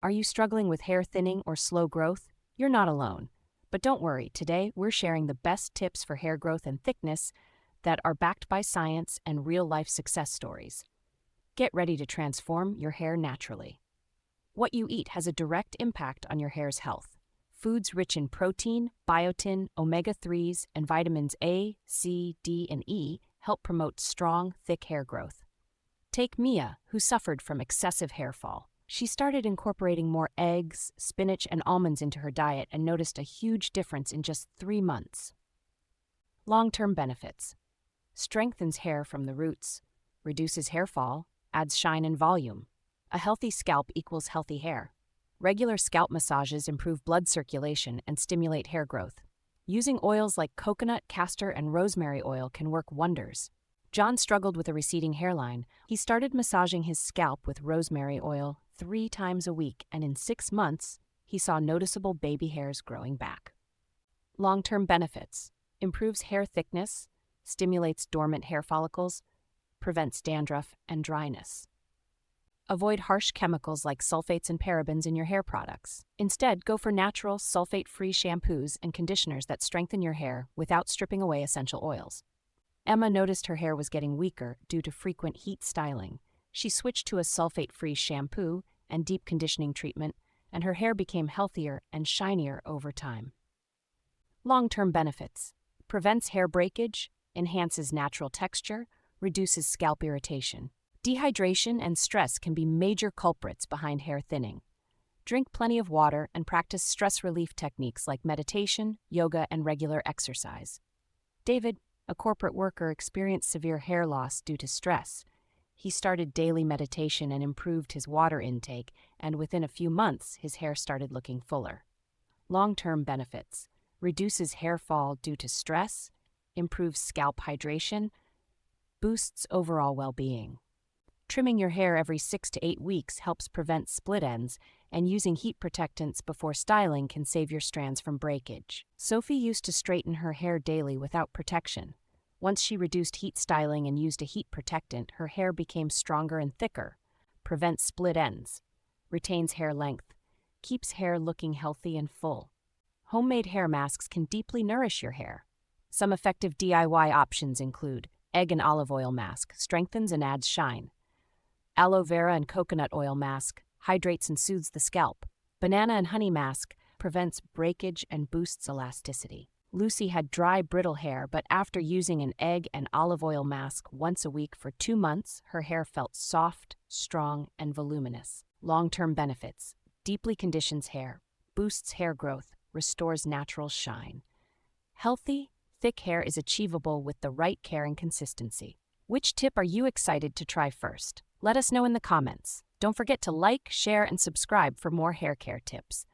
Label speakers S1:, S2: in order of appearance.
S1: Are you struggling with hair thinning or slow growth? You're not alone. But don't worry, today we're sharing the best tips for hair growth and thickness that are backed by science and real-life success stories. Get ready to transform your hair naturally. What you eat has a direct impact on your hair's health. Foods rich in protein, biotin, omega-3s, and vitamins A, C, D, and E help promote strong, thick hair growth. Take Mia, who suffered from excessive hair fall. She started incorporating more eggs, spinach, and almonds into her diet and noticed a huge difference in just 3 months. Long-term benefits. Strengthens hair from the roots, reduces hair fall, adds shine and volume. A healthy scalp equals healthy hair. Regular scalp massages improve blood circulation and stimulate hair growth. Using oils like coconut, castor, and rosemary oil can work wonders. John struggled with a receding hairline. He started massaging his scalp with rosemary oil 3 times a week, and in 6 months, he saw noticeable baby hairs growing back. Long-term benefits. Improves hair thickness, stimulates dormant hair follicles, prevents dandruff and dryness. Avoid harsh chemicals like sulfates and parabens in your hair products. Instead, go for natural, sulfate-free shampoos and conditioners that strengthen your hair without stripping away essential oils. Emma noticed her hair was getting weaker due to frequent heat styling. She switched to a sulfate-free shampoo and deep conditioning treatment, and her hair became healthier and shinier over time. Long-term benefits. Prevents hair breakage, enhances natural texture, reduces scalp irritation. Dehydration and stress can be major culprits behind hair thinning. Drink plenty of water and practice stress relief techniques like meditation, yoga, and regular exercise. David, a corporate worker, experienced severe hair loss due to stress. He started daily meditation and improved his water intake, and within a few months, his hair started looking fuller. Long-term benefits. Reduces hair fall due to stress, improves scalp hydration, boosts overall well-being. Trimming your hair every 6 to 8 weeks helps prevent split ends, and using heat protectants before styling can save your strands from breakage. Sophie used to straighten her hair daily without protection. Once she reduced heat styling and used a heat protectant, her hair became stronger and thicker, prevents split ends, retains hair length, keeps hair looking healthy and full. Homemade hair masks can deeply nourish your hair. Some effective DIY options include egg and olive oil mask, strengthens and adds shine. Aloe vera and coconut oil mask, hydrates and soothes the scalp. Banana and honey mask, prevents breakage and boosts elasticity. Lucy had dry, brittle hair, but after using an egg and olive oil mask once a week for 2 months, her hair felt soft, strong, and voluminous. Long-term benefits. Deeply conditions hair, boosts hair growth, restores natural shine. Healthy, thick hair is achievable with the right care and consistency. Which tip are you excited to try first? Let us know in the comments. Don't forget to like, share, and subscribe for more hair care tips.